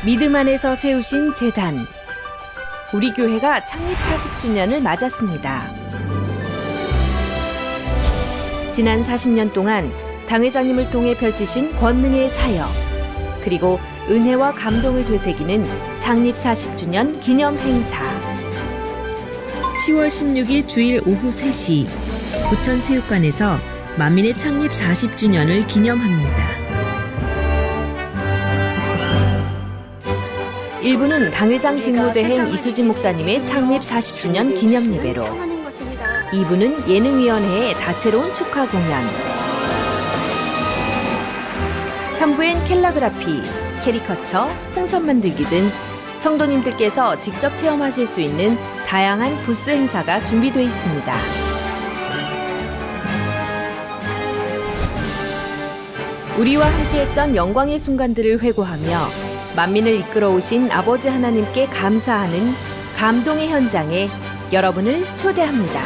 믿음 안에서 세우신 재단. 우리 교회가 창립 40주년을 맞았습니다. 지난 40년 동안 당회장님을 통해 펼치신 권능의 사역, 그리고 은혜와 감동을 되새기는 창립 40주년 기념 행사. 10월 16일 주일 오후 3시 부천체육관에서 만민의 창립 40주년을 기념합니다. 1부는 당회장 직무대행 이수진 목사님의 창립 40주년 기념 예배로, 2부는 예능위원회의 다채로운 축하 공연, 3부엔 캘라그라피, 캐리커처, 풍선 만들기 등 성도님들께서 직접 체험하실 수 있는 다양한 부스 행사가 준비되어 있습니다. 우리와 함께했던 영광의 순간들을 회고하며 만민을 이끌어 오신 아버지 하나님께 감사하는 감동의 현장에 여러분을 초대합니다.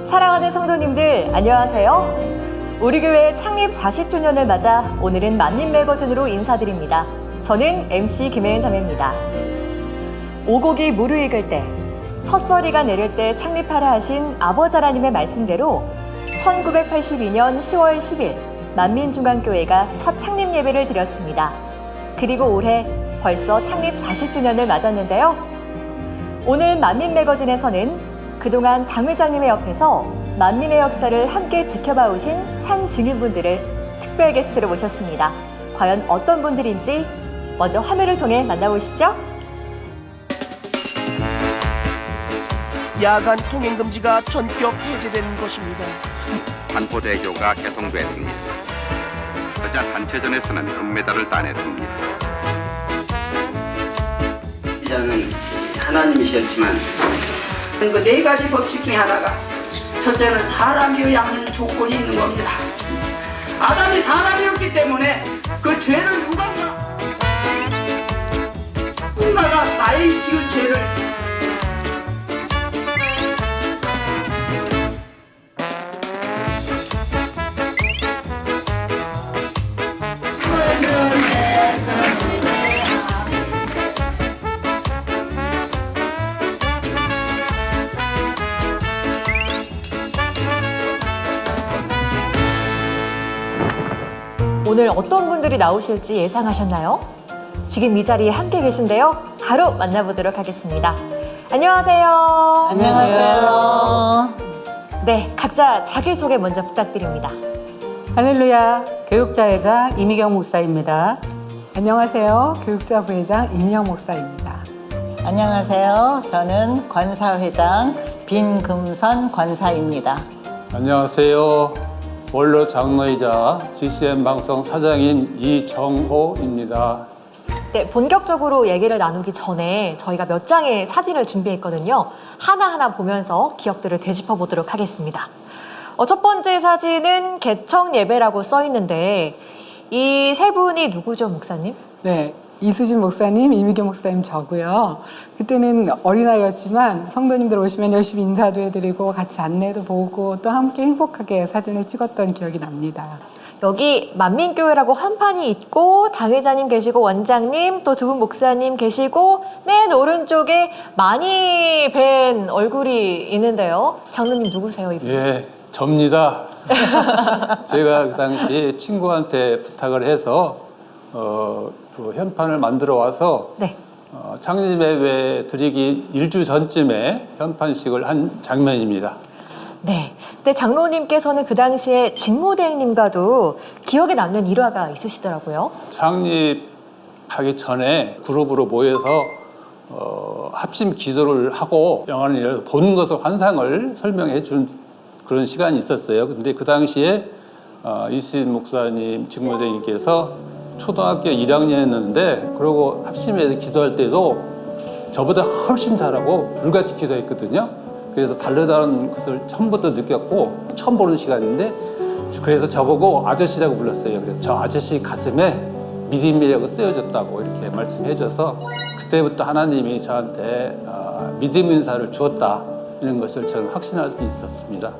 사랑하는 성도님들, 안녕하세요. 우리 교회 창립 40주년을 맞아 오늘은 만민 매거진으로 인사드립니다. 저는 MC 김혜은 자매입니다. 오곡이 무르익을 때, 첫서리가 내릴 때 창립하라 하신 아버지 하나님의 말씀대로 1982년 10월 10일 만민중앙교회가 첫 창립 예배를 드렸습니다. 그리고 올해 벌써 창립 40주년을 맞았는데요. 오늘 만민 매거진에서는 그동안 당회장님의 옆에서 만민의 역사를 함께 지켜봐 오신 산 증인분들을 특별 게스트로 모셨습니다. 과연 어떤 분들인지 먼저 화면을 통해 만나보시죠. 야간 통행 금지가 전격 해제된 것입니다. 반포대교가 개통됐습니다. 여자 단체전에서는 금메달을 따냈습니다. 이자는 하나님이셨지만 그 네 가지 법칙 중에 하나가, 첫째는 사람이어야 하는 조건이 있는 겁니다. 아담이 사람이었기 때문에 그 죄를 누군가가 나의 지은 죄를 오늘 어떤 분들이 나오실지 예상하셨나요? 지금 이 자리에 함께 계신데요. 바로 만나보도록 하겠습니다. 안녕하세요. 안녕하세요. 네, 각자 자기소개 먼저 부탁드립니다. 할렐루야, 교육자회장 이미경 목사입니다. 안녕하세요, 교육자 부회장 임영 목사입니다. 안녕하세요. 저는 권사회장 빈금선 권사입니다. 안녕하세요. 원로 장로이자 GCN 방송 사장인 이정호입니다. 네, 본격적으로 얘기를 나누기 전에 저희가 몇 장의 사진을 준비했거든요. 하나하나 보면서 기억들을 되짚어 보도록 하겠습니다. 첫 번째 사진은 개청 예배라고 써 있는데 이 세 분이 누구죠, 목사님? 네, 이수진 목사님, 이미경 목사님 저고요. 그때는 어린아이였지만 성도님들 오시면 열심히 인사도 해드리고 같이 안내도 보고 또 함께 행복하게 사진을 찍었던 기억이 납니다. 여기 만민교회라고 한판이 있고 당회장님 계시고 원장님 또 두 분 목사님 계시고 맨 오른쪽에 많이 뵌 얼굴이 있는데요. 장로님 누구세요, 이분? 예, 접니다. 제가 그 당시 친구한테 부탁을 해서 그 현판을 만들어 와서 네. 창립예배 드리기 일주 전쯤에 현판식을 한 장면입니다. 네. 근데 장로님께서는 그 당시에 직무대행님과도 기억에 남는 일화가 있으시더라고요. 창립하기 전에 그룹으로 모여서 합심 기도를 하고 영화를 본 것을 환상을 설명해 준 그런 시간이 있었어요. 근데 그 당시에 이수진 목사님 직무대행님께서 초등학교 1학년이었는데 그러고 합심해서 기도할 때도 저보다 훨씬 잘하고 불같이 기도했거든요. 그래서 다르다는 것을 처음부터 느꼈고 처음 보는 시간인데 그래서 저보고 아저씨라고 불렀어요. 그래서 저 아저씨 가슴에 믿음이라고 쓰여졌다고 이렇게 말씀해줘서 그때부터 하나님이 저한테 믿음 인사를 주었다 이런 것을 저는 확신할 수 있었습니다.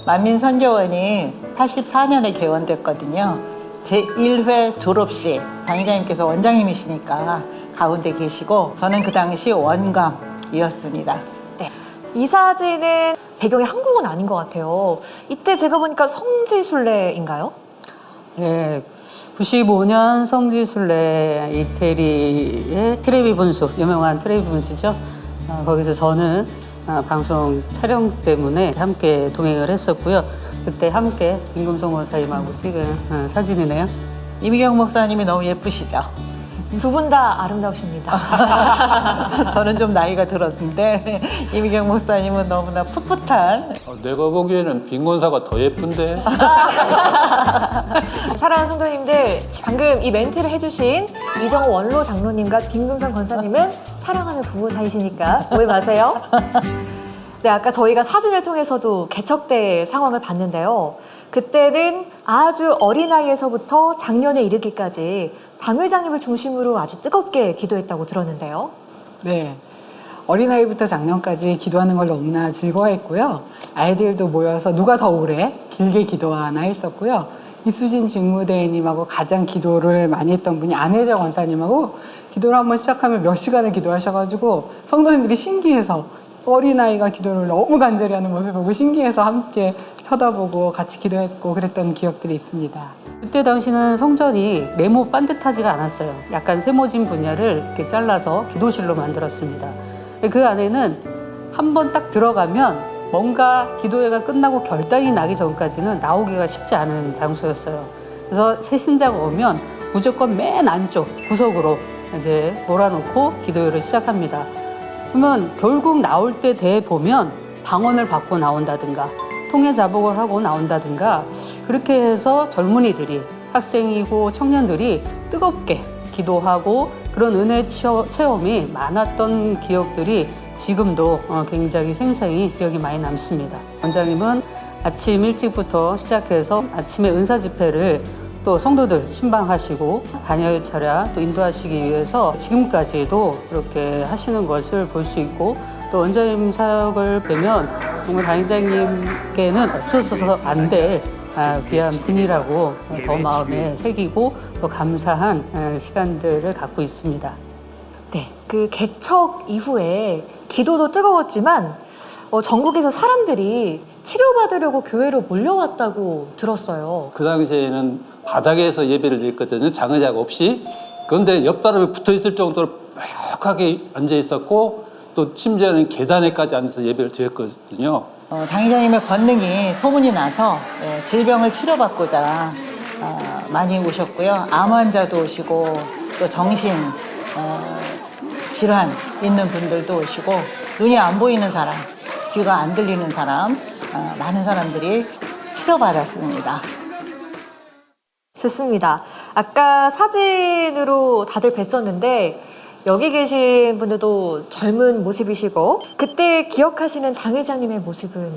만민선교원이 84년에 개원됐거든요. 제1회 졸업식 당회장님께서 원장님이시니까 가운데 계시고 저는 그 당시 원감이었습니다. 이 사진은 배경이 한국은 아닌 것 같아요. 이때 제가 보니까 성지순례인가요? 네, 95년 성지순례 이태리의 트레비 분수, 유명한 트레비 분수죠. 거기서 저는 방송 촬영 때문에 함께 동행을 했었고요. 그때 함께 김금성 원사님하고 찍은 사진이네요. 이미경 목사님이 너무 예쁘시죠? 두 분 다 아름다우십니다. 저는 좀 나이가 들었는데 이미경 목사님은 너무나 풋풋한. 내가 보기에는 빈곤사가 더 예쁜데. 사랑하는 성도님들, 방금 이 멘트를 해주신 이정호 원로 장로님과 김금선 권사님은 사랑하는 부부 사이시니까 오해 마세요. 네, 아까 저희가 사진을 통해서도 개척대 상황을 봤는데요. 그때는 아주 어린 나이에서부터 작년에 이르기까지 당회장님을 중심으로 아주 뜨겁게 기도했다고 들었는데요. 네. 어린아이부터 작년까지 기도하는 걸 너무나 즐거워했고요. 아이들도 모여서 누가 더 오래 길게 기도하나 했었고요. 이수진 직무대행님하고 가장 기도를 많이 했던 분이 안혜정 원사님하고 기도를 한번 시작하면 몇 시간을 기도하셔가지고 성도님들이 신기해서 어린아이가 기도를 너무 간절히 하는 모습을 보고 신기해서 함께 쳐다보고 같이 기도했고 그랬던 기억들이 있습니다. 그때 당시는 성전이 네모 반듯하지가 않았어요. 약간 세모진 분야를 이렇게 잘라서 기도실로 만들었습니다. 그 안에는 한번 딱 들어가면 뭔가 기도회가 끝나고 결단이 나기 전까지는 나오기가 쉽지 않은 장소였어요. 그래서 새 신자가 오면 무조건 맨 안쪽 구석으로 이제 몰아놓고 기도회를 시작합니다. 그러면 결국 나올 때 돼 보면 방언을 받고 나온다든가 통해 자복을 하고 나온다든가 그렇게 해서 젊은이들이 학생이고 청년들이 뜨겁게 기도하고 그런 은혜 체험이 많았던 기억들이 지금도 굉장히 생생히 기억이 많이 남습니다. 원장님은 아침 일찍부터 시작해서 아침에 은사 집회를 또 성도들 신방하시고 단열 차례 또 인도하시기 위해서 지금까지도 그렇게 하시는 것을 볼 수 있고 또 원장님 사역을 뵈면 정말 당회장님께는 없어서서 안 될 귀한 분이라고 더 마음에 새기고 또 감사한 시간들을 갖고 있습니다. 네, 그 개척 이후에 기도도 뜨거웠지만 전국에서 사람들이 치료받으려고 교회로 몰려왔다고 들었어요. 그 당시에는 바닥에서 예배를 드렸거든요. 장의자가 없이. 그런데 옆 사람이 붙어 있을 정도로 뾰족하게 앉아 있었고 또 심지어는 계단에까지 앉아서 예배를 드렸거든요. 당회장님의 권능이 소문이 나서 질병을 치료받고자 많이 오셨고요. 암 환자도 오시고 또 정신 질환 있는 분들도 오시고 눈이 안 보이는 사람, 귀가 안 들리는 사람, 많은 사람들이 치료받았습니다. 좋습니다. 아까 사진으로 다들 뵀었는데 여기 계신 분들도 젊은 모습이시고 그때 기억하시는 당회장님의 모습은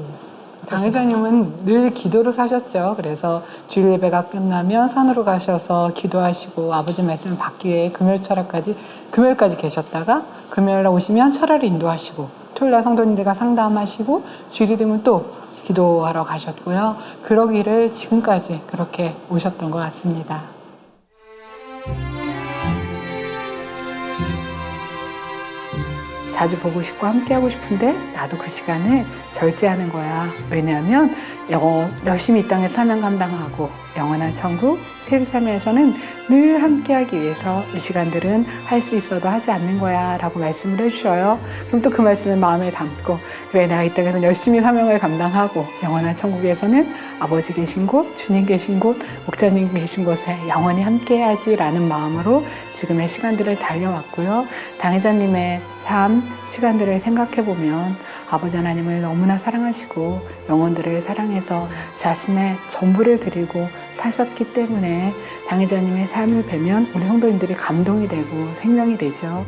당회장님은 늘 기도로 사셨죠. 그래서 주일 예배가 끝나면 산으로 가셔서 기도하시고 아버지 말씀을 받기 위해 금요일까지 계셨다가 금요일날 오시면 철야를 인도하시고 토요일날 성도님들과 상담하시고 주일이 되면 또 기도하러 가셨고요. 그러기를 지금까지 그렇게 오셨던 것 같습니다. 자주 보고 싶고 함께하고 싶은데 나도 그 시간을 절제하는 거야. 왜냐하면 열심히 이 땅에 사명 감당하고 영원한 천국 세리사면에서는 늘 함께하기 위해서 이 시간들은 할 수 있어도 하지 않는 거야 라고 말씀을 해주셔요. 그럼 또 그 말씀을 마음에 담고 그래 내가 이 땅에서는 열심히 사명을 감당하고 영원한 천국에서는 아버지 계신 곳, 주님 계신 곳, 목자님 계신 곳에 영원히 함께해야지 라는 마음으로 지금의 시간들을 달려왔고요. 당회장님의 삶 시간들을 생각해 보면 아버지 하나님을 너무나 사랑하시고 영혼들을 사랑해서 자신의 전부를 드리고 사셨기 때문에 당회자님의 삶을 뵈면 우리 성도님들이 감동이 되고 생명이 되죠.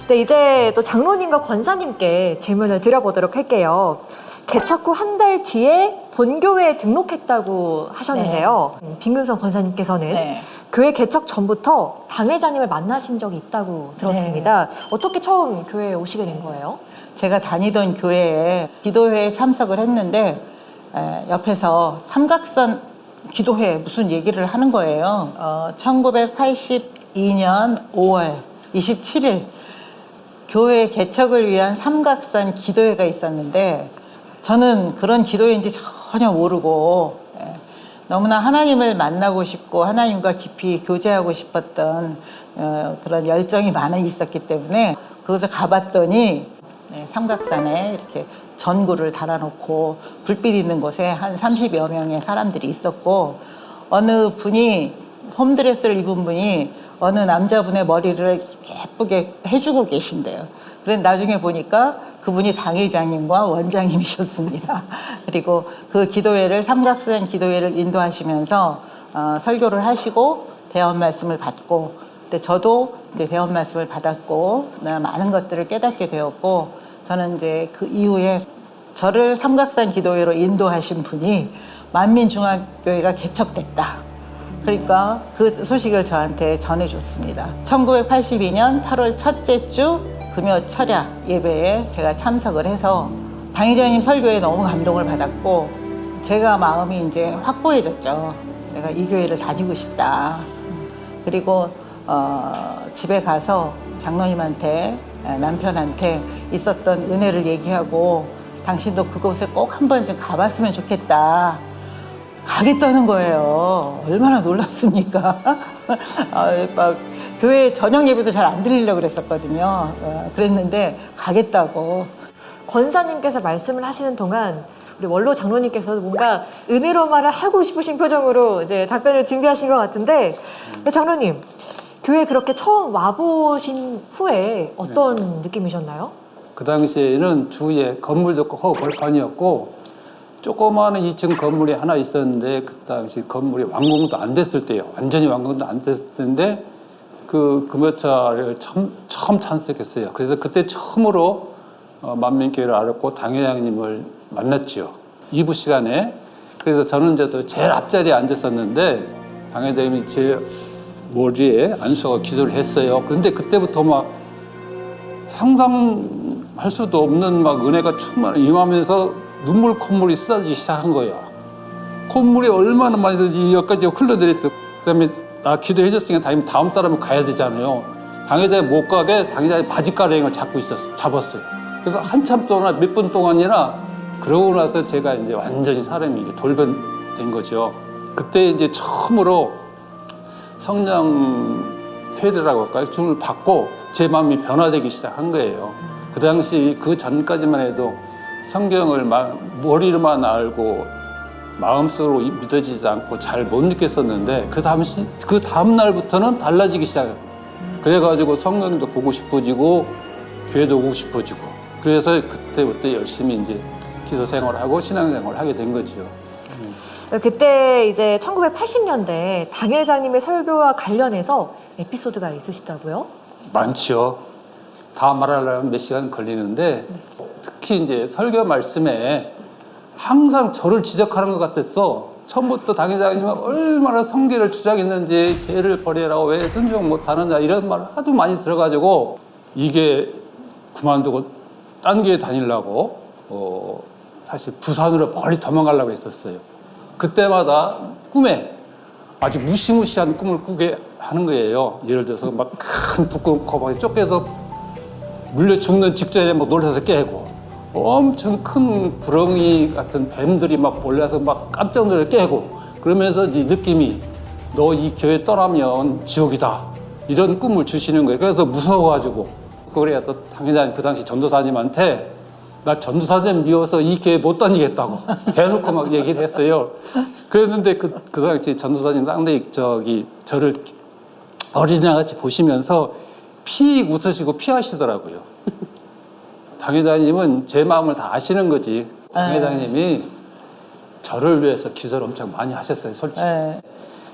네, 이제 또 장로님과 권사님께 질문을 드려보도록 할게요. 개척 후 한 달 뒤에 본교회에 등록했다고 하셨는데요. 빈근성 권사님께서는 네. 교회 개척 전부터 당회자님을 만나신 적이 있다고 들었습니다. 어떻게 처음 교회에 오시게 된 거예요? 제가 다니던 교회에 기도회에 참석을 했는데 옆에서 삼각선 기도회 무슨 얘기를 하는 거예요. 1982년 5월 27일 교회 개척을 위한 삼각선 기도회가 있었는데 저는 그런 기도회인지 전혀 모르고 너무나 하나님을 만나고 싶고 하나님과 깊이 교제하고 싶었던 그런 열정이 많이 있었기 때문에 그것을 가봤더니 삼각산에 이렇게 전구를 달아놓고 불빛 있는 곳에 한 30여 명의 사람들이 있었고 어느 분이 홈드레스를 입은 분이 어느 남자분의 머리를 예쁘게 해주고 계신대요. 그런데 나중에 보니까 그분이 당회장님과 원장님이셨습니다. 그리고 그 기도회를 삼각산 기도회를 인도하시면서 설교를 하시고 대언 말씀을 받고 근데 저도 이제 대언 말씀을 받았고 많은 것들을 깨닫게 되었고 저는 이제 그 이후에 저를 삼각산 기도회로 인도하신 분이 만민중앙교회가 개척됐다. 그러니까 그 소식을 저한테 전해줬습니다. 1982년 8월 첫째 주 금요 철야 예배에 제가 참석을 해서 당회장님 설교에 너무 감동을 받았고 제가 마음이 이제 확고해졌죠. 내가 이 교회를 다니고 싶다. 그리고 집에 가서 장로님한테 남편한테 있었던 은혜를 얘기하고 당신도 그곳에 꼭 한 번쯤 가봤으면 좋겠다. 가겠다는 거예요. 얼마나 놀랐습니까? 막 교회 저녁 예배도 잘 안 드리려고 그랬었거든요. 그랬는데 가겠다고. 권사님께서 말씀을 하시는 동안 우리 원로 장로님께서도 뭔가 은혜로 말을 하고 싶으신 표정으로 이제 답변을 준비하신 것 같은데 장로님, 교회 그렇게 처음 와보신 후에 어떤 느낌이셨나요? 그 당시에는 주위에 건물도 없고 벌판이었고 조그마한 2층 건물이 하나 있었는데 그 당시 건물이 완공도 안 됐을 때요. 완전히 완공도 안 됐을 때인데 그 금요차를 처음 참석했어요. 그래서 그때 처음으로 만민교회를 알았고 당회장님을 만났죠. 2부 시간에. 그래서 저는 이제 또 제일 앞자리에 앉았었는데 당회장님이 제 머리에 앉아서 기도를 했어요. 그런데 그때부터 막 상상할 수도 없는 막 은혜가 충만히 임하면서 눈물 콧물이 쏟아지기 시작한 거예요. 콧물이 얼마나 많이 여기까지 흘러내렸어요. 그다음에 나 기도해 줬으니까 다음 사람은 가야 되잖아요. 당회장이 못 가게 당회장이 바지가랑이를 잡았어요. 그래서 한참 동안 몇 분 동안이나 그러고 나서 제가 이제 완전히 사람이 돌변된 거죠. 그때 이제 처음으로 성령 세례라고 할까요? 줌을 받고 제 마음이 변화되기 시작한 거예요. 그 당시 그 전까지만 해도 성경을 머리로만 알고 마음속으로 믿어지지 않고 잘 못 느꼈었는데 그 다음 날부터는 달라지기 시작해요. 그래가지고 성경도 보고 싶어지고 교회도 오고 싶어지고 그래서 그때부터 열심히 이제 기도 생활하고 신앙 생활을 하게 된 거죠. 그때 이제 1980년대 당회장님의 설교와 관련해서 에피소드가 있으시다고요? 많죠. 다 말하려면 몇 시간 걸리는데 특히 이제 설교 말씀에 항상 저를 지적하는 것 같았어. 처음부터 당회장님은 얼마나 성계를 주장했는지 죄를 버리라고 왜 순종 못하느냐 이런 말 하도 많이 들어가지고 이게 그만두고 딴 교회 다니려고 사실 부산으로 멀리 도망가려고 했었어요. 그때마다 꿈에 아주 무시무시한 꿈을 꾸게 하는 거예요. 예를 들어서 막 큰 두꺼운 거방에 쫓겨서 물려 죽는 직전에 막 놀라서 깨고 엄청 큰 구렁이 같은 뱀들이 막 몰려서 막 깜짝 놀라 깨고 그러면서 이 느낌이 너 이 교회 떠나면 지옥이다 이런 꿈을 주시는 거예요. 그래서 무서워가지고 그래서 당회장님 그 당시 전도사님한테 나 전도사님 미워서 이 교회 못 다니겠다고 대놓고 막 얘기를 했어요. 그랬는데 그 당시 전도사님 상당히 저를 어린애같이 보시면서 픽 웃으시고 피하시더라고요. 당회장님은 제 마음을 다 아시는 거지. 당회장님이 저를 위해서 기도를 엄청 많이 하셨어요, 솔직히.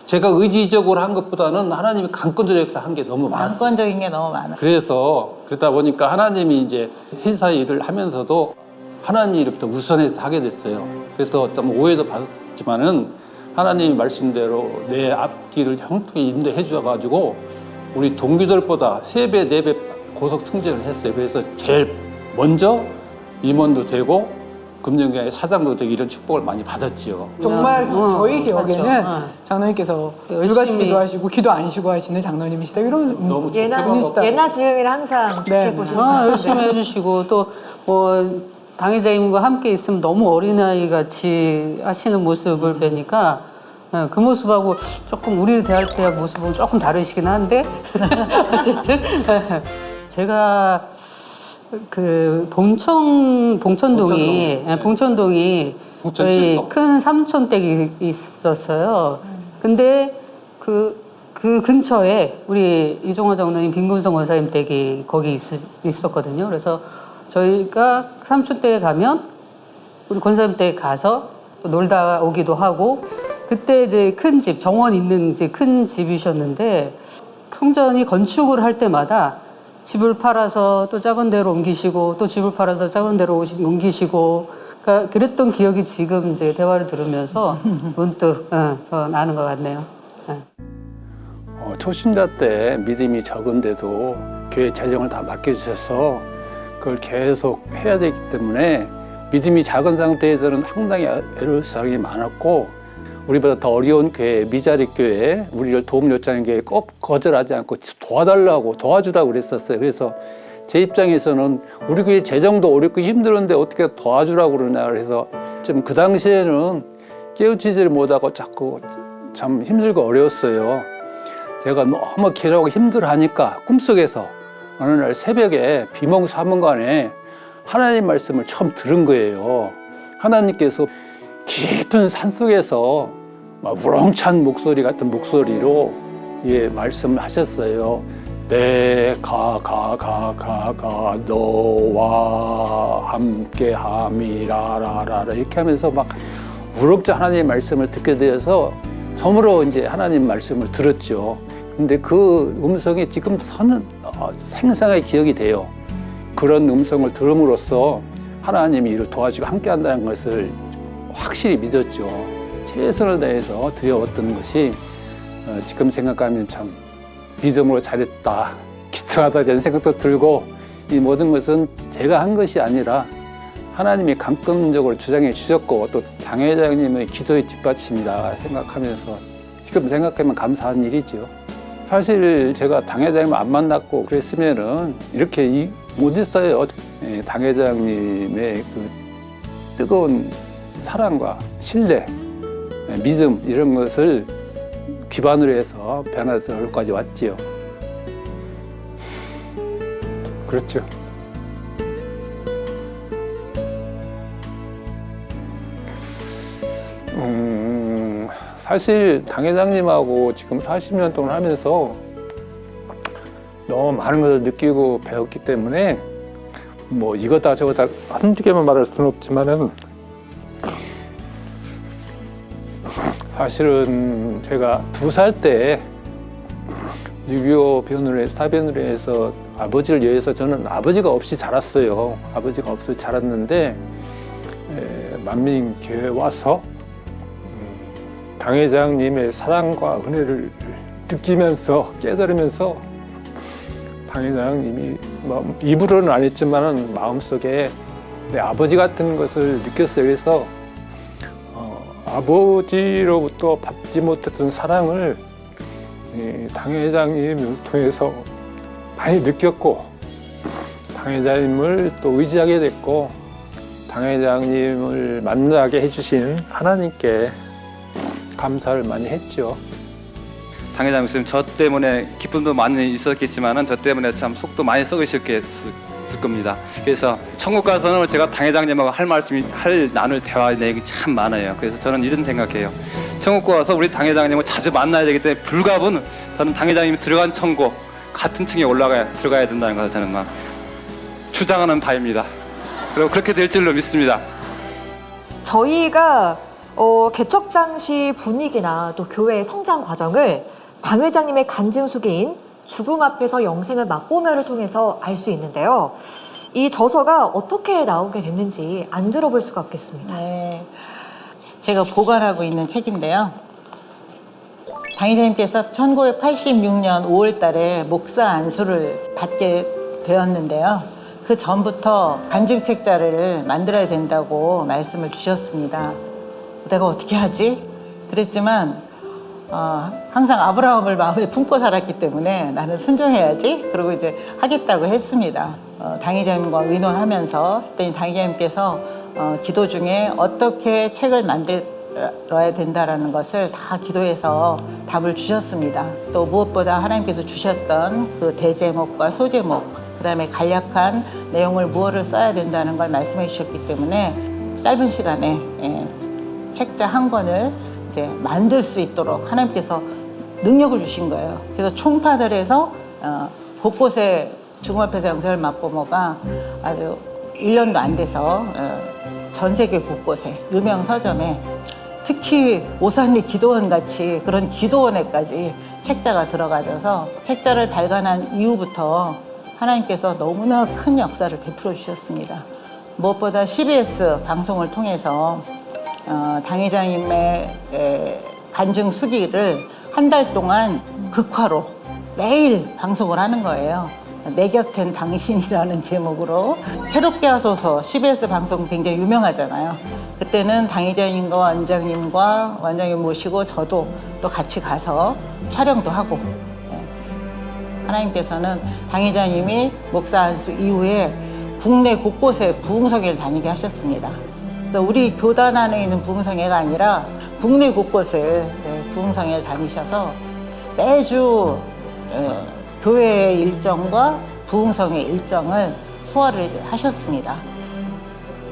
제가 의지적으로 한 것보다는 하나님이 강권적으로 한 게 너무 많았어요. 강권적인 게 너무 많아요. 그래서 그러다 보니까 하나님이 이제 회사 일을 하면서도 하나님 일부터 우선해서 하게 됐어요. 그래서 어떤 오해도 받았지만은 하나님이 말씀대로 내 앞길을 형통히 인도해 주셔가지고 우리 동기들보다 3배, 4배 고속 승진을 했어요. 그래서 제일 먼저 임원도 되고 금융계의 사장도 되고 이런 축복을 많이 받았지요. 정말 저희 기억에는 그렇죠. 장로님께서 열심히. 불같이 기도하시고 기도 안 쉬고 하시는 장로님이시다. 이런 너무 예나 지금이라 항상 네. 그렇게 보시는 열심히 해주시고 또 뭐 당회장님과 함께 있으면 너무 어린아이 같이 하시는 모습을 뵈니까 그 모습하고 조금 우리를 대할 때 모습은 조금 다르시긴 한데 어쨌든 제가 그 봉천동이 봉천동 저희 칠곡. 큰 삼촌 댁이 있었어요. 근데 그 근처에 우리 이종화 장로님 빈금성 원사님 댁이 거기 있었거든요. 그래서 저희가 삼촌 댁에 가면 우리 권사님 댁에 가서 놀다 오기도 하고 그때 이제 큰 집, 정원 있는 이제 큰 집이셨는데 성전이 건축을 할 때마다 집을 팔아서 또 작은 데로 옮기시고 또 집을 팔아서 작은 데로 옮기시고 그러니까 그랬던 기억이 지금 이제 대화를 들으면서 문득 더 나는 것 같네요. 초신자 때 믿음이 적은데도 교회 재정을 다 맡겨주셔서 그걸 계속 해야 되기 때문에 믿음이 작은 상태에서는 상당히 애로사항이 많았고 우리보다 더 어려운 교회, 미자립 교회, 우리를 도움 요청하는 교회 꼭 거절하지 않고 도와달라고 도와주라고 그랬었어요. 그래서 제 입장에서는 우리 교회 재정도 어렵고 힘들었는데 어떻게 도와주라고 그러냐 그래서 좀 그 당시에는 깨우치지를 못하고 자꾸 참 힘들고 어려웠어요. 제가 너무 기도하고 힘들어하니까 꿈속에서 어느 날 새벽에 비몽사몽간에 하나님 말씀을 처음 들은 거예요. 하나님께서 깊은 산속에서 막 우렁찬 목소리 같은 목소리로 말씀을 하셨어요. 내가 너와 함께함이라라라 이렇게 하면서 막 우렁찬 하나님의 말씀을 듣게 되어서 처음으로 이제 하나님 말씀을 들었죠. 근데 그 음성이 지금도 생생하게 기억이 돼요. 그런 음성을 들음으로써 하나님이 이를 도와주고 함께한다는 것을 확실히 믿었죠. 최선을 다해서 드려왔던 것이 지금 생각하면 참 믿음으로 잘했다, 기특하다 이런 생각도 들고 이 모든 것은 제가 한 것이 아니라 하나님이 감동적으로 주장해 주셨고 또 당회장님의 기도의 뒷받침이다 생각하면서 지금 생각하면 감사한 일이죠. 사실 제가 당회장님을 안 만났고 그랬으면은 이렇게 못 있어요. 당회장님의 그 뜨거운 사랑과 신뢰, 믿음 이런 것을 기반으로 해서 변화서울까지 왔지요. 그렇죠. 사실 당회장님하고 지금 40년 동안 하면서 너무 많은 것을 느끼고 배웠기 때문에 뭐 이거다 저거다 한두 개만 말할 수는 없지만은 사실은 제가 2살 때 6.25 변호를 사변으로 해서 아버지를 위해서 저는 아버지가 없이 자랐어요. 아버지가 없이 자랐는데 만민교회에 와서 당회장님의 사랑과 은혜를 느끼면서 깨달으면서 당회장님이 뭐 입으로는 안 했지만은 마음속에 내 아버지 같은 것을 느꼈어요. 그래서 아버지로부터 받지 못했던 사랑을 당회장님을 통해서 많이 느꼈고 당회장님을 또 의지하게 됐고 당회장님을 만나게 해주신 하나님께 감사를 많이 했죠. 당회장님 있으면 저 때문에 기쁨도 많이 있었겠지만은 저 때문에 참 속도 많이 썩으셨을 겁니다. 그래서 천국 가서는 제가 당회장님하고 나눌 대화 내용이 참 많아요. 그래서 저는 이런 생각해요. 천국 가서 우리 당회장님을 자주 만나야 되기 때문에 불가분 저는 당회장님이 들어간 천국 같은 층에 들어가야 된다는 것을 저는 막 주장하는 바입니다. 그리고 그렇게 될 줄로 믿습니다. 저희가 개척 당시 분위기나 또 교회의 성장 과정을 당 회장님의 간증수기인 죽음 앞에서 영생을 맛보며를 통해서 알 수 있는데요. 이 저서가 어떻게 나오게 됐는지 안 들어볼 수가 없겠습니다. 네, 제가 보관하고 있는 책인데요. 당 회장님께서 1986년 5월 달에 목사 안수를 받게 되었는데요. 그 전부터 간증책자를 만들어야 된다고 말씀을 주셨습니다. 내가 어떻게 하지? 그랬지만 항상 아브라함을 마음에 품고 살았기 때문에 나는 순종해야지. 그리고 이제 하겠다고 했습니다. 당 회장님과 의논하면서 그랬더니 당 회장님께서 기도 중에 어떻게 책을 만들어야 된다라는 것을 다 기도해서 답을 주셨습니다. 또 무엇보다 하나님께서 주셨던 그 대제목과 소제목, 그다음에 간략한 내용을 무엇을 써야 된다는 걸 말씀해 주셨기 때문에 짧은 시간에 책자 한 권을 이제 만들 수 있도록 하나님께서 능력을 주신 거예요. 그래서 총파를 해서 곳곳에 죽음 앞에서 영생을 맛보모가 아주 1년도 안 돼서 전 세계 곳곳에 유명 서점에 특히 오산리 기도원 같이 그런 기도원에까지 책자가 들어가져서 책자를 발간한 이후부터 하나님께서 너무나 큰 역사를 베풀어 주셨습니다. 무엇보다 CBS 방송을 통해서 당 회장님의 간증 수기를 한 달 동안 극화로 매일 방송을 하는 거예요. 내 곁엔 당신이라는 제목으로. 새롭게 하소서 CBS 방송 굉장히 유명하잖아요. 그때는 당 회장님과 원장님 모시고 저도 또 같이 가서 촬영도 하고, 하나님께서는 당 회장님이 목사 안수 이후에 국내 곳곳에 부흥성회를 다니게 하셨습니다. 그래서 우리 교단 안에 있는 부흥성회가 아니라 국내 곳곳을 부흥성회를 다니셔서 매주 교회의 일정과 부흥성회 일정을 소화를 하셨습니다.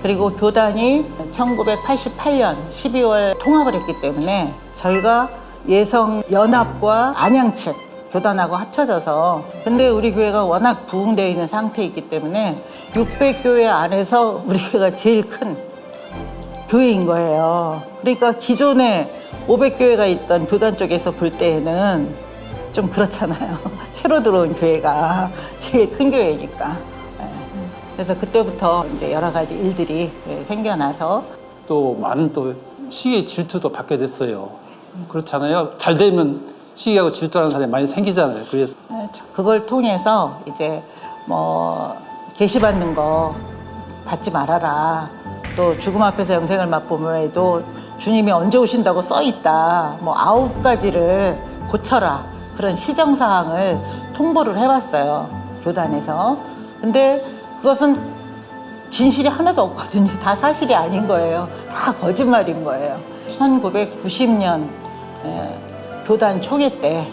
그리고 교단이 1988년 12월 통합을 했기 때문에 저희가 예성연합과 안양측 교단하고 합쳐져서, 근데 우리 교회가 워낙 부흥되어 있는 상태이기 때문에 600교회 안에서 우리 교회가 제일 큰 교회인 거예요. 그러니까 기존에 500교회가 있던 교단 쪽에서 볼 때에는 좀 그렇잖아요. 새로 들어온 교회가 제일 큰 교회니까. 그래서 그때부터 이제 여러 가지 일들이 생겨나서 또 많은 또 시기의 질투도 받게 됐어요. 그렇잖아요. 잘 되면 시기하고 질투하는 사람이 많이 생기잖아요. 그래서 그걸 통해서 이제 뭐 계시받는 거 받지 말아라. 또 죽음 앞에서 영생을 맛보며에도 주님이 언제 오신다고 써 있다. 뭐 9가지를 고쳐라. 그런 시정사항을 통보를 해봤어요. 교단에서. 근데 그것은 진실이 하나도 없거든요. 다 사실이 아닌 거예요. 다 거짓말인 거예요. 1990년 교단 초기 때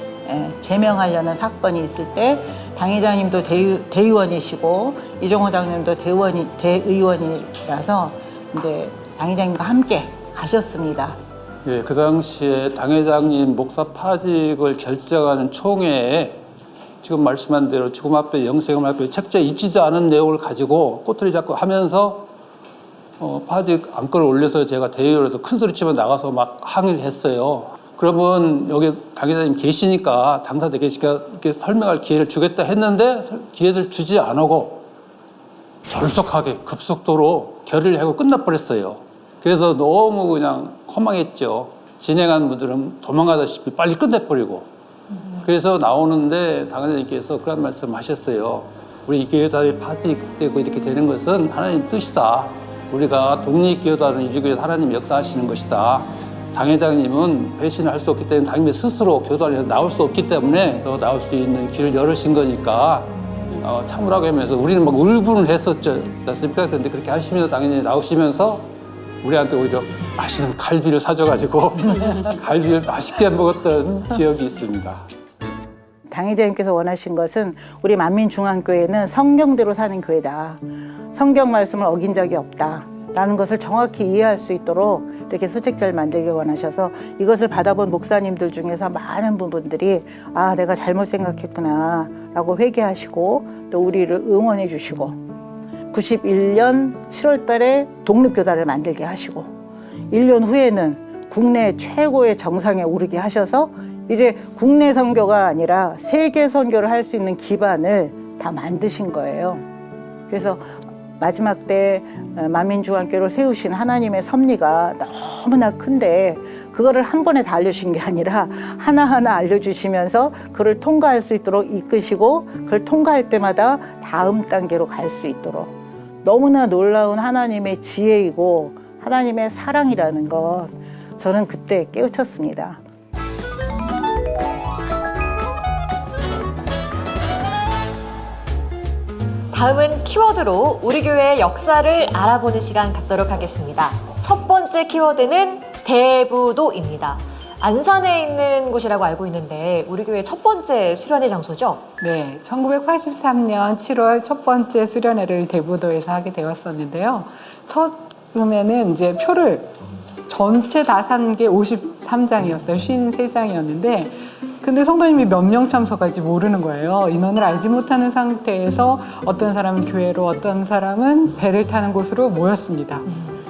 제명하려는 사건이 있을 때 당 회장님도 대의원이시고 이종호 당님도 대의원이라서 이제 당 회장님과 함께 가셨습니다. 예, 그 당시에 당 회장님 목사 파직을 결정하는 총회에 지금 말씀한 대로 죽음 앞에 영생을 앞에 책자에 있지도 않은 내용을 가지고 꼬투리 잡고 하면서 파직 안건을 올려서 제가 대의원에서 큰 소리 치며 나가서 막 항의를 했어요. 그러면 여기 당 회장님 계시니까 당사자 계시니까 이렇게 설명할 기회를 주겠다 했는데 기회를 주지 안 하고 졸속하게 급속도로 결의를 하고 끝나버렸어요. 그래서 너무 그냥 허망했죠. 진행한 분들은 도망가다시피 빨리 끝내버리고. 그래서 나오는데 당 회장님께서 그런 말씀 하셨어요. 우리 교회단이 파직되고 이렇게 되는 것은 하나님 뜻이다. 우리가 독립교회단을 이루기 위해서 하나님 역사하시는 것이다. 당 회장님은 배신을 할 수 없기 때문에 당님이 스스로 교단에서 나올 수 없기 때문에 또 나올 수 있는 길을 열으신 거니까 참으라고 하면서 우리는 막 울분을 했었죠. 않습니까? 그런데 그렇게 하시면서 당연히 나오시면서 우리한테 오히려 맛있는 갈비를 사줘가지고 갈비를 맛있게 먹었던 기억이 있습니다. 당 회장님께서 원하신 것은 우리 만민중앙교회는 성경대로 사는 교회다. 성경 말씀을 어긴 적이 없다. 라는 것을 정확히 이해할 수 있도록 이렇게 수책자를 만들기 원하셔서 이것을 받아본 목사님들 중에서 많은 부분들이 아, 내가 잘못 생각했구나 라고 회개하시고 또 우리를 응원해 주시고 91년 7월 달에 독립교단을 만들게 하시고 1년 후에는 국내 최고의 정상에 오르게 하셔서 이제 국내 선교가 아니라 세계 선교를 할 수 있는 기반을 다 만드신 거예요. 그래서 마지막 때 만민중앙교를 세우신 하나님의 섭리가 너무나 큰데 그거를 한 번에 다 알려주신 게 아니라 하나하나 알려주시면서 그를 통과할 수 있도록 이끄시고 그걸 통과할 때마다 다음 단계로 갈 수 있도록 너무나 놀라운 하나님의 지혜이고 하나님의 사랑이라는 것 저는 그때 깨우쳤습니다. 다음은 키워드로 우리 교회의 역사를 알아보는 시간 갖도록 하겠습니다. 첫 번째 키워드는 대부도입니다. 안산에 있는 곳이라고 알고 있는데 우리 교회 첫 번째 수련회 장소죠? 네, 1983년 7월 첫 번째 수련회를 대부도에서 하게 되었었는데요. 처음에는 이제 표를 전체 다 산 게 53장이었어요. 53장이었는데 근데 성도님이 몇 명 참석할지 모르는 거예요. 인원을 알지 못하는 상태에서 어떤 사람은 교회로 어떤 사람은 배를 타는 곳으로 모였습니다.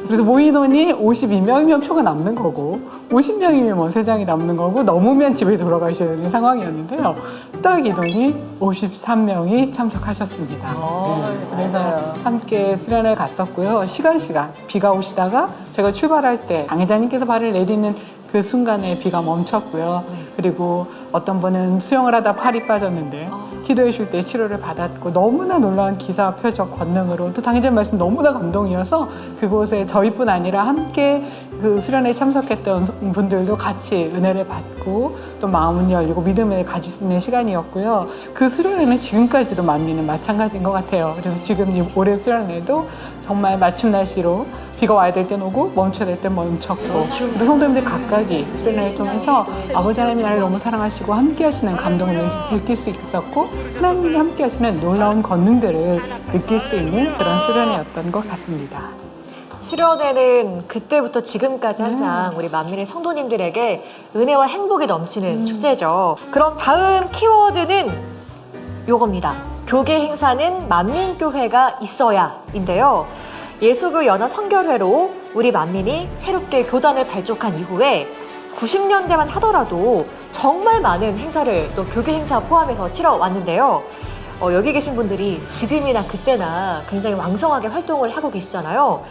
그래서 모인원이 52명이면 표가 남는 거고 50명이면 3장이 남는 거고 넘으면 집에 돌아가셔야 되는 상황이었는데요. 딱 인원이 53명이 참석하셨습니다. 네, 그래서 함께 수련회 갔었고요. 시간 비가 오시다가 제가 출발할 때 당회자님께서 발을 내딛는 그 순간에 비가 멈췄고요. 그리고 어떤 분은 수영을 하다 팔이 빠졌는데 기도해 줄 때 치료를 받았고 너무나 놀라운 기사 표적 권능으로 또 당회자님 말씀 너무나 감동이어서 그곳에 저희뿐 아니라 함께 그 수련회에 참석했던 분들도 같이 은혜를 받고 또 마음은 열리고 믿음을 가질 수 있는 시간이었고요. 그 수련회는 지금까지도 만미는 마찬가지인 것 같아요. 그래서 지금 이 올해 수련회도 정말 맞춤 날씨로 비가 와야 될 땐 오고 멈춰야 될 땐 멈췄고 우리 성도님들 각각이 수련회를 통해서 아버지 하나님이 나를 너무 사랑하시고 함께 하시는 감동을 느낄 수 있었고 하나님이 함께 하시는 놀라운 권능들을 느낄 수 있는 그런 수련회였던 것 같습니다. 수련회는 그때부터 지금까지 항상 우리 만민의 성도님들에게 은혜와 행복이 넘치는 축제죠. 그럼 다음 키워드는 요겁니다. 교계 행사는 만민교회가 있어야인데요. 예수교 연합 선결회로 우리 만민이 새롭게 교단을 발족한 이후에 90년대만 하더라도 정말 많은 행사를 또 교계 행사 포함해서 치러왔는데요. 여기 계신 분들이 지금이나 그때나 굉장히 왕성하게 활동을 하고 계시잖아요.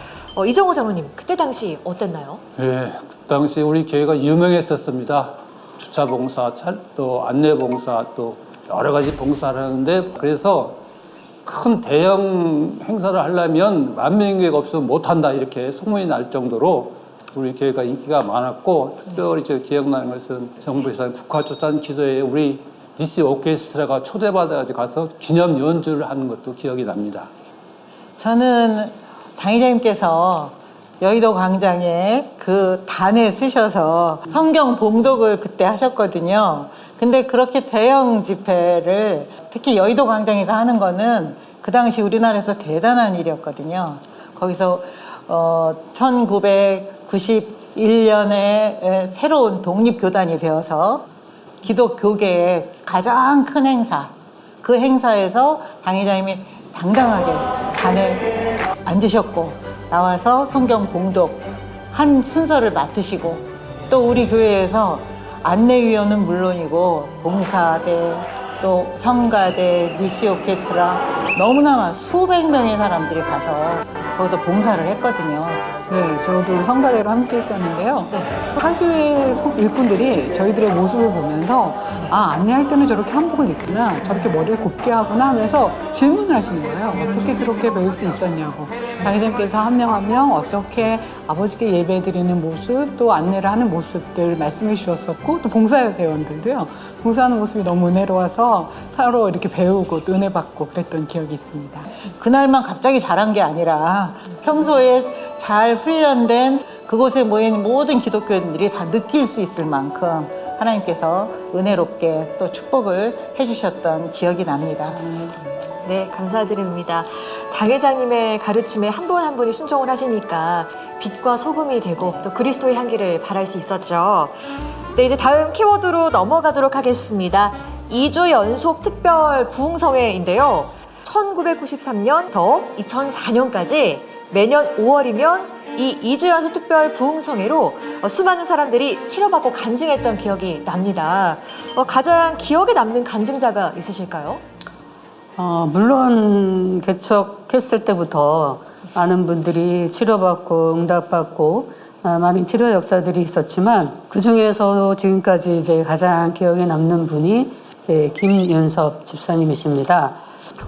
이정호 장로님, 그때 당시 어땠나요? 네, 그 당시 우리 교회가 유명했었습니다. 주차 봉사, 또 안내 봉사, 또 여러 가지 봉사를 하는데 그래서 큰 대형 행사를 하려면 만민교회가 없으면 못한다 이렇게 소문이 날 정도로 우리 교회가 인기가 많았고 특별히 제가 기억나는 것은 정부에서 국가주단 기도회에 우리 DC 오케스트라가 초대받아가지고 가서 기념 연주를 하는 것도 기억이 납니다. 저는 당회자님께서 여의도 광장에 그 단에 쓰셔서 성경 봉독을 그때 하셨거든요. 근데 그렇게 대형 집회를 특히 여의도 광장에서 하는 거는 그 당시 우리나라에서 대단한 일이었거든요. 거기서 1991년에 새로운 독립교단이 되어서 기독교계의 가장 큰 행사, 그 행사에서 당회자님이 당당하게 단에 앉으셨고 나와서 성경 봉독 한 순서를 맡으시고 또 우리 교회에서 안내위원은 물론이고 봉사대 또 성가대, DC 오케스트라 너무나 수백 명의 사람들이 가서 거기서 봉사를 했거든요. 네, 저도 성가대로 함께 했었는데요. 하교회 일꾼들이 저희들의 모습을 보면서 아, 안내할 때는 저렇게 한복을 입구나, 저렇게 머리를 곱게 하구나 하면서 질문을 하시는 거예요. 어떻게 그렇게 배울 수 있었냐고. 당회장님께서 한 명 한 명 어떻게 아버지께 예배드리는 모습, 또 안내를 하는 모습들 말씀해 주셨었고, 또 봉사대원들도요. 봉사하는 모습이 너무 은혜로워서 서로 이렇게 배우고 또 은혜 받고 그랬던 기억이 있습니다. 그날만 갑자기 잘한 게 아니라 평소에 잘 훈련된 그곳에 모인 모든 기독교인들이 다 느낄 수 있을 만큼 하나님께서 은혜롭게 또 축복을 해주셨던 기억이 납니다. 네, 감사드립니다. 당회장님의 가르침에 한 분 한 분이 순종을 하시니까 빛과 소금이 되고 또 그리스도의 향기를 발할 수 있었죠. 네, 이제 다음 키워드로 넘어가도록 하겠습니다. 2주 연속 특별 부흥성회인데요. 1993년부터 2004년까지 매년 5월이면 이 2주 연속 특별 부흥성회로 수많은 사람들이 치료받고 간증했던 기억이 납니다. 가장 기억에 남는 간증자가 있으실까요? 물론 개척했을 때부터 많은 분들이 치료받고 응답받고 많은 치료 역사들이 있었지만 그 중에서도 지금까지 이제 가장 기억에 남는 분이 이제 김윤섭 집사님이십니다.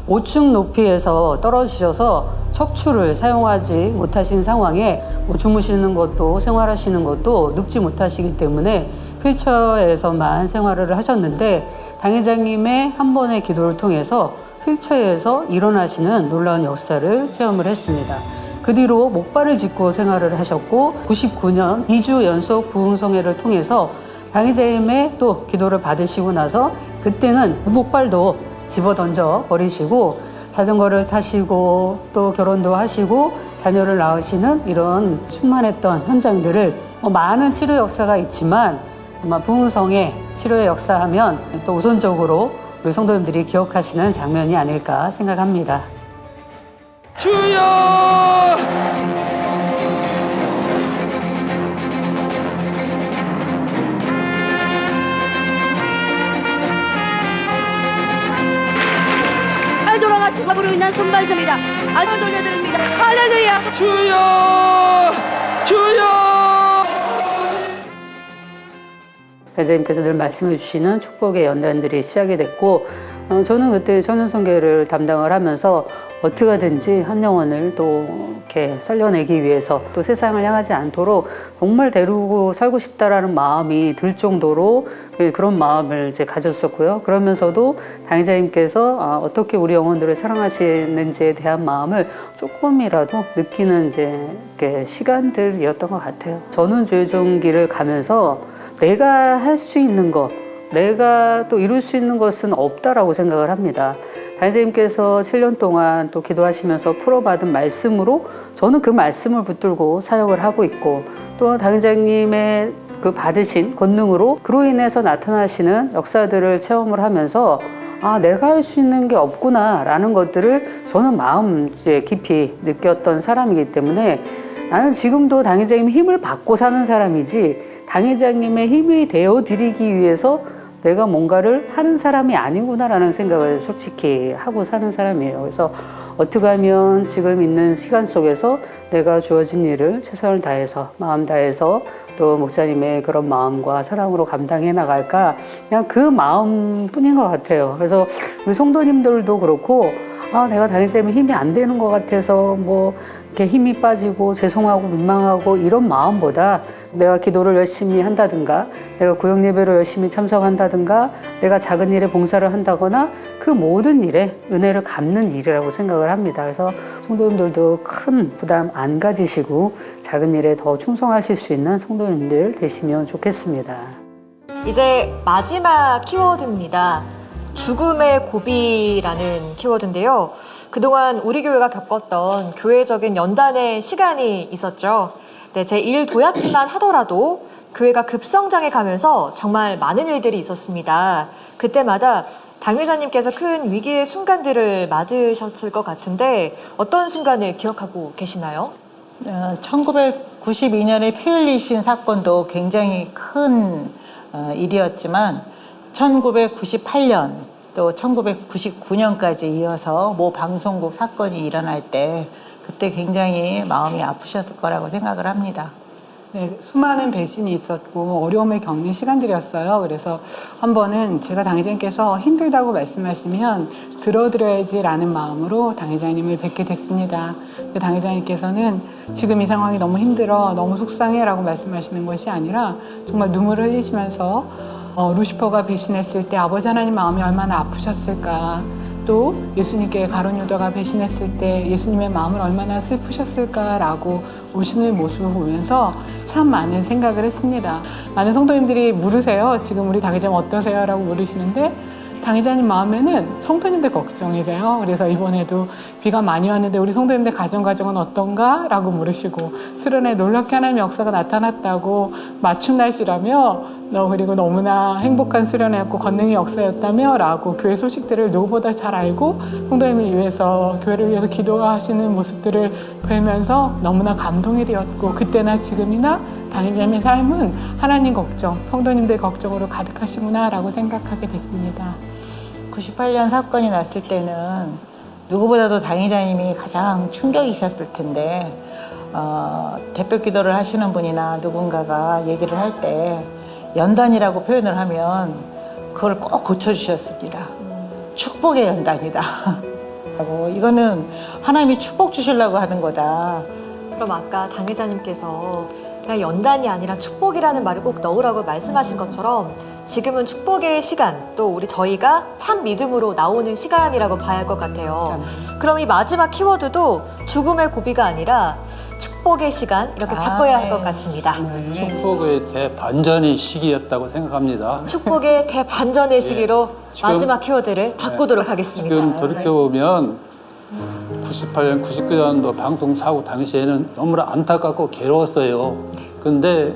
5층 높이에서 떨어지셔서 척추를 사용하지 못하신 상황에 주무시는 것도 생활하시는 것도 눕지 못하시기 때문에 휠체어에서만 생활을 하셨는데 당회장님의 한 번의 기도를 통해서 휠체어에서 일어나시는 놀라운 역사를 체험을 했습니다. 그 뒤로 목발을 짚고 생활을 하셨고 99년 2주 연속 부흥성회를 통해서 당회장님의 또 기도를 받으시고 나서 그때는 목발도 집어 던져 버리시고 자전거를 타시고 또 결혼도 하시고 자녀를 낳으시는 이런 충만했던 현장들을 많은 치료 역사가 있지만 아마 부흥성의 치료의 역사하면 또 우선적으로 우리 성도님들이 기억하시는 장면이 아닐까 생각합니다. 주여! 돌아가신 것으로 인한 손발점이다. 아들 돌려드립니다. 할렐루야. 주여! 주여! 대제님께서 늘 말씀해 주시는 축복의 연단들이 시작이 됐고 저는 그때 청년선교를 담당을 하면서 어떻게 하든지 한 영혼을 또 이렇게 살려내기 위해서 또 세상을 향하지 않도록 정말 데리고 살고 싶다라는 마음이 들 정도로 그런 마음을 이제 가졌었고요. 그러면서도 당회자님께서 어떻게 우리 영혼들을 사랑하시는지에 대한 마음을 조금이라도 느끼는 이제 이렇게 시간들이었던 것 같아요. 저는 주의종기를 가면서 내가 할 수 있는 것, 내가 또 이룰 수 있는 것은 없다라고 생각을 합니다. 당회자님께서 7년 동안 또 기도하시면서 풀어받은 말씀으로 저는 그 말씀을 붙들고 사역을 하고 있고 또 당회장님의 그 받으신 권능으로 그로 인해서 나타나시는 역사들을 체험을 하면서 내가 할 수 있는 게 없구나라는 것들을 저는 마음 깊이 느꼈던 사람이기 때문에 나는 지금도 당회장님의 힘을 받고 사는 사람이지 당회장님의 힘이 되어드리기 위해서 내가 뭔가를 하는 사람이 아니구나라는 생각을 솔직히 하고 사는 사람이에요. 그래서 어떻게 하면 지금 있는 시간 속에서 내가 주어진 일을 최선을 다해서 마음 다해서 또 목사님의 그런 마음과 사랑으로 감당해 나갈까 그냥 그 마음뿐인 것 같아요. 그래서 우리 성도님들도 그렇고 내가 당회장님의 힘이 안 되는 것 같아서 뭐 이렇게 힘이 빠지고 죄송하고 민망하고 이런 마음보다 내가 기도를 열심히 한다든가 내가 구역 예배로 열심히 참석한다든가 내가 작은 일에 봉사를 한다거나 그 모든 일에 은혜를 갚는 일이라고 생각을 합니다. 그래서 성도님들도 큰 부담 안 가지시고 작은 일에 더 충성하실 수 있는 성도님들 되시면 좋겠습니다. 이제 마지막 키워드입니다. 죽음의 고비라는 키워드인데요. 그동안 우리 교회가 겪었던 교회적인 연단의 시간이 있었죠. 네, 제 1도약기만 하더라도 교회가 급성장해 가면서 정말 많은 일들이 있었습니다. 그때마다 당회자님께서 큰 위기의 순간들을 맞으셨을 것 같은데 어떤 순간을 기억하고 계시나요? 1992년에 피 흘리신 사건도 굉장히 큰 일이었지만 1998년 또 1999년까지 이어서 모 방송국 사건이 일어날 때 그때 굉장히 마음이 아프셨을 거라고 생각을 합니다. 네, 수많은 배신이 있었고 어려움을 겪는 시간들이었어요. 그래서 한 번은 제가 당회장님께서 힘들다고 말씀하시면 들어드려야지라는 마음으로 당회장님을 뵙게 됐습니다. 당회장님께서는 지금 이 상황이 너무 힘들어, 너무 속상해라고 말씀하시는 것이 아니라 정말 눈물을 흘리시면서 루시퍼가 배신했을 때 아버지 하나님 마음이 얼마나 아프셨을까, 또 예수님께 가룟 유다가 배신했을 때 예수님의 마음을 얼마나 슬프셨을까라고 오시는 모습을 보면서 참 많은 생각을 했습니다. 많은 성도님들이 물으세요. 지금 우리 당회장 어떠세요? 라고 물으시는데 당회자님 마음에는 성도님들 걱정이세요. 그래서 이번에도 비가 많이 왔는데 우리 성도님들 가정은 어떤가? 라고 물으시고 수련회 놀랍게 하나님의 역사가 나타났다고 맞춤 날씨라며 그리고 너무나 행복한 수련회였고 권능의 역사였다며 라고 교회 소식들을 누구보다 잘 알고 성도님을 위해서 교회를 위해서 기도하시는 모습들을 뵈면서 너무나 감동이 되었고 그때나 지금이나 당회자님의 삶은 하나님 걱정, 성도님들 걱정으로 가득하시구나 라고 생각하게 됐습니다. 98년 사건이 났을 때는 누구보다도 당회자님이 가장 충격이셨을 텐데 대표 기도를 하시는 분이나 누군가가 얘기를 할 때 연단이라고 표현을 하면 그걸 꼭 고쳐주셨습니다. 축복의 연단이다. 이거는 하나님이 축복 주시려고 하는 거다. 그럼 아까 당회자님께서 그냥 연단이 아니라 축복이라는 말을 꼭 넣으라고 말씀하신 것처럼 지금은 축복의 시간, 또 저희가 참 믿음으로 나오는 시간이라고 봐야 할 것 같아요. 그럼 이 마지막 키워드도 죽음의 고비가 아니라 축복의 시간 이렇게 바꿔야 할 것 같습니다. 축복의 대반전의 시기였다고 생각합니다. 축복의 대반전의 시기로 지금, 마지막 키워드를 바꾸도록 하겠습니다. 지금 돌이켜보면 98년, 99년도 방송 사고 당시에는 너무나 안타깝고 괴로웠어요. 그런데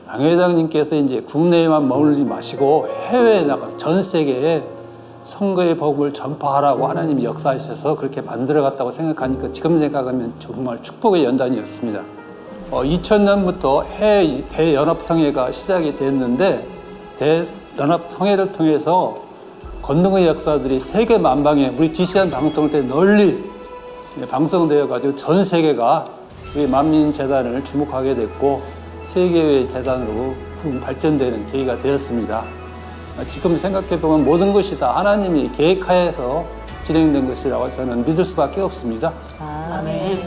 당 회장님께서 이제 국내에만 머물지 마시고 해외에 나가서 전 세계에 선거의 복음을 전파하라고 하나님이 역사하셔서 그렇게 만들어갔다고 생각하니까 지금 생각하면 정말 축복의 연단이었습니다. 2000년부터 해외 대연합성회가 시작이 됐는데 대연합성회를 통해서 권능의 역사들이 세계 만방에 우리 지시한 방송을 때 널리 방송되어 가지고 전 세계가 우리 만민재단을 주목하게 됐고 세계의 재단으로 발전되는 계기가 되었습니다. 지금 생각해보면 모든 것이 다 하나님이 계획하에서 진행된 것이라고 저는 믿을 수밖에 없습니다. 아멘.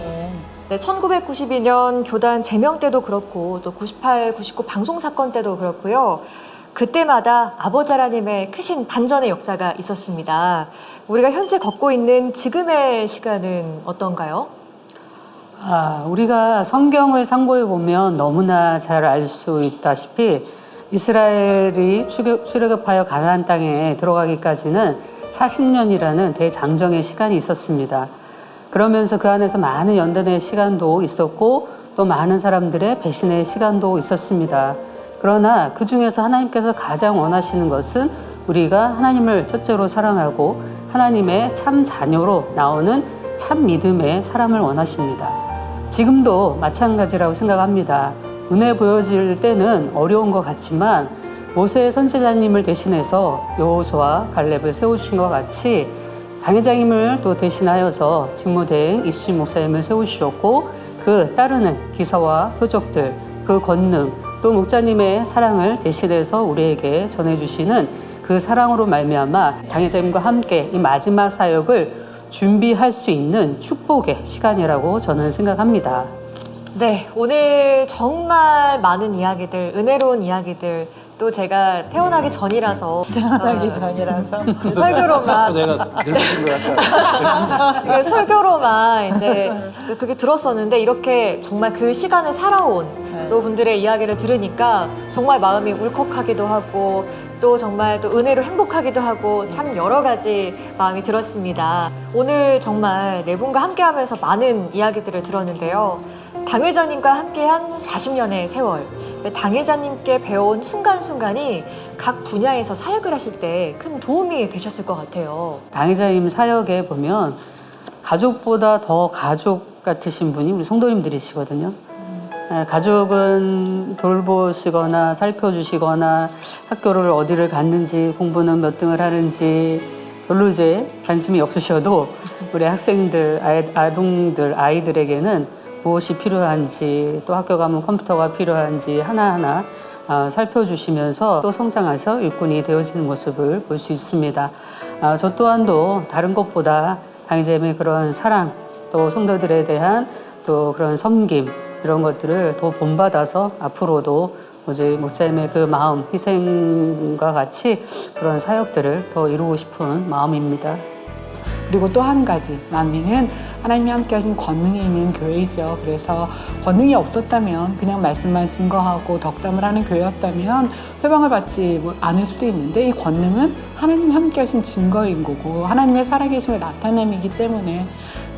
네, 1992년 교단 제명 때도 그렇고 또 98, 99 방송 사건 때도 그렇고요. 그때마다 아버지 하나님의 크신 반전의 역사가 있었습니다. 우리가 현재 걷고 있는 지금의 시간은 어떤가요? 우리가 성경을 상고해 보면 너무나 잘 알 수 있다시피 이스라엘이 출애굽하여 가나안 땅에 들어가기까지는 40년이라는 대장정의 시간이 있었습니다. 그러면서 그 안에서 많은 연단의 시간도 있었고 또 많은 사람들의 배신의 시간도 있었습니다. 그러나 그 중에서 하나님께서 가장 원하시는 것은 우리가 하나님을 첫째로 사랑하고 하나님의 참 자녀로 나오는 참 믿음의 사람을 원하십니다. 지금도 마찬가지라고 생각합니다. 눈에 보여질 때는 어려운 것 같지만 모세 선지자님을 대신해서 여호수아 갈렙을 세우신 것 같이 당회장님을 또 대신하여서 직무대행 이수진 목사님을 세우셨고 그 따르는 기사와 표적들, 그 권능, 또 목자님의 사랑을 대신해서 우리에게 전해주시는 그 사랑으로 말미암아 당회장님과 함께 이 마지막 사역을 준비할 수 있는 축복의 시간이라고 저는 생각합니다. 네, 오늘 정말 많은 이야기들, 은혜로운 이야기들, 또 제가 태어나기 전이라서 설교로만 내가 늙어진 것 같아요. 설교로만 이제 그렇게 들었었는데 이렇게 정말 그 시간을 살아온 또 분들의 이야기를 들으니까 정말 마음이 울컥하기도 하고 또 정말 또 은혜로 행복하기도 하고 참 여러 가지 마음이 들었습니다. 오늘 정말 네 분과 함께하면서 많은 이야기들을 들었는데요. 당 회장님과 함께한 40년의 세월, 당 회장님께 배운 순간순간이 각 분야에서 사역을 하실 때 큰 도움이 되셨을 것 같아요. 당 회장님 사역에 보면 가족보다 더 가족 같으신 분이 우리 성도님들이시거든요. 가족은 돌보시거나 살펴주시거나 학교를 어디를 갔는지 공부는 몇 등을 하는지 별로 이제 관심이 없으셔도 우리 학생들, 아이들에게는 무엇이 필요한지 또 학교 가면 컴퓨터가 필요한지 하나하나 살펴주시면서 또 성장해서 일꾼이 되어지는 모습을 볼 수 있습니다. 저 또한도 다른 것보다 당회장님의 그런 사랑 또 성도들에 대한 또 그런 섬김 이런 것들을 더 본받아서 앞으로도 이제 목자님의 그 마음 희생과 같이 그런 사역들을 더 이루고 싶은 마음입니다. 그리고 또 한 가지, 만민은 하나님이 함께 하신 권능이 있는 교회이죠. 그래서 권능이 없었다면 그냥 말씀만 증거하고 덕담을 하는 교회였다면 회방을 받지 않을 수도 있는데, 이 권능은 하나님이 함께 하신 증거인 거고 하나님의 살아계심을 나타냄이기 때문에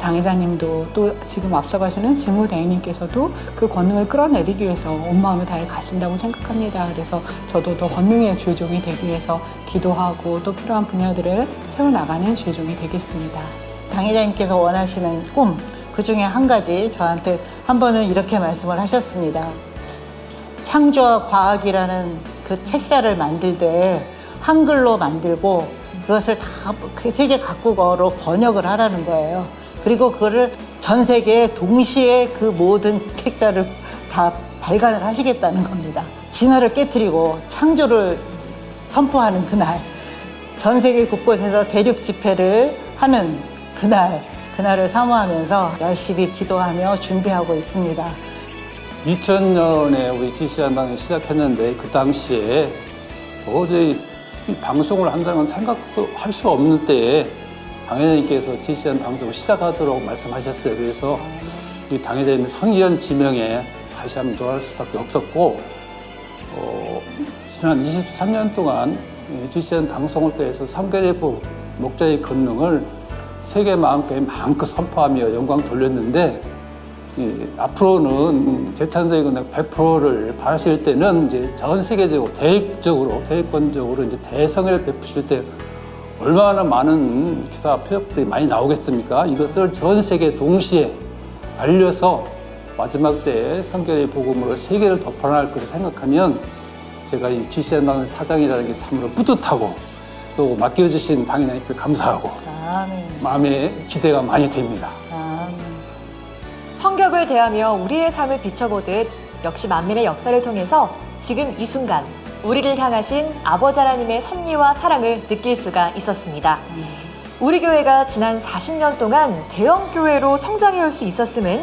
당회장님도 또 지금 앞서가시는 직무대행님께서도 그 권능을 끌어내리기 위해서 온 마음을 다해 가신다고 생각합니다. 그래서 저도 더 권능의 주종이 되기 위해서 기도하고 또 필요한 분야들을 채워나가는 주종이 되겠습니다. 당회장님께서 원하시는 꿈, 그 중에 한 가지 저한테 한 번은 이렇게 말씀을 하셨습니다. 창조와 과학이라는 그 책자를 만들 때 한글로 만들고 그것을 다 세계 각국어로 번역을 하라는 거예요. 그리고 그거를 전 세계에 동시에 그 모든 책자를 다 발간을 하시겠다는 겁니다. 진화를 깨트리고 창조를 선포하는 그날, 전 세계 곳곳에서 대륙 집회를 하는 그날을 사모하면서 열심히 기도하며 준비하고 있습니다. 2000년에 우리 GCN방이 시작했는데 그 당시에 도저히 이 방송을 한다는 건 생각할 수 없는 때에 당회장님께서 GCN 방송을 시작하도록 말씀하셨어요. 그래서 이 당회장님 성의원 지명에 다시 한번 돌아갈 수밖에 없었고, 지난 23년 동안 GCN 방송을 통해서 성결예부 목자의 권능을 세계 마음껏 마음껏 선포하며 영광 돌렸는데, 앞으로는 재창조의 권능 100%를 바라실 때는 이제 전 세계적으로 대권적으로 이제 대성회를 베푸실 때 얼마나 많은 기사 표적들이 많이 나오겠습니까? 이것을 전 세계 동시에 알려서 마지막 때에 성결의 복음으로 세계를 덮어나갈 것을 생각하면 제가 이 GCN 사장이라는 게 참으로 뿌듯하고 또 맡겨주신 당회장님께 감사하고 마음에 기대가 많이 됩니다. 성격을 대하며 우리의 삶을 비춰보듯 역시 만민의 역사를 통해서 지금 이 순간 우리를 향하신 아버지 하나님의 섭리와 사랑을 느낄 수가 있었습니다. 우리 교회가 지난 40년 동안 대형 교회로 성장해 올 수 있었음은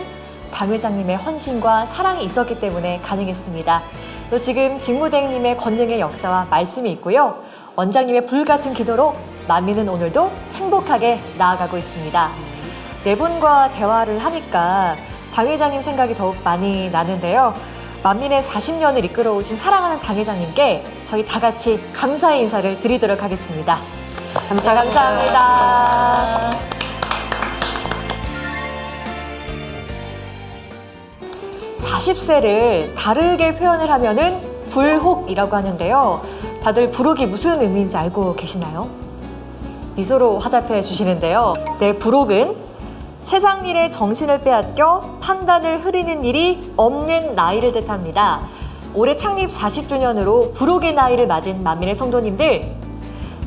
당회장님의 헌신과 사랑이 있었기 때문에 가능했습니다. 또 지금 직무대행님의 권능의 역사와 말씀이 있고요. 원장님의 불같은 기도로 만민은 오늘도 행복하게 나아가고 있습니다. 네 분과 대화를 하니까 당회장님 생각이 더욱 많이 나는데요. 만민의 40년을 이끌어오신 사랑하는 당회장님께 저희 다 같이 감사의 인사를 드리도록 하겠습니다. 감사합니다. 40세를 다르게 표현을 하면은 불혹이라고 하는데요. 다들 불혹이 무슨 의미인지 알고 계시나요? 미소로 화답해 주시는데요. 네, 불혹은 세상 일에 정신을 빼앗겨 판단을 흐리는 일이 없는 나이를 뜻합니다. 올해 창립 40주년으로 불혹의 나이를 맞은 만민의 성도님들,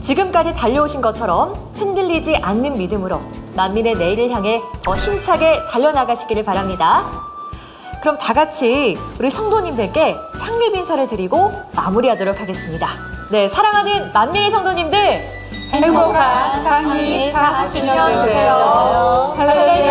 지금까지 달려오신 것처럼 흔들리지 않는 믿음으로 만민의 내일을 향해 더 힘차게 달려나가시기를 바랍니다. 그럼 다 같이 우리 성도님들께 창립 인사를 드리고 마무리하도록 하겠습니다. 네, 사랑하는 만민의 성도님들, 행복한 창립 40주년 되세요. 할렐루야.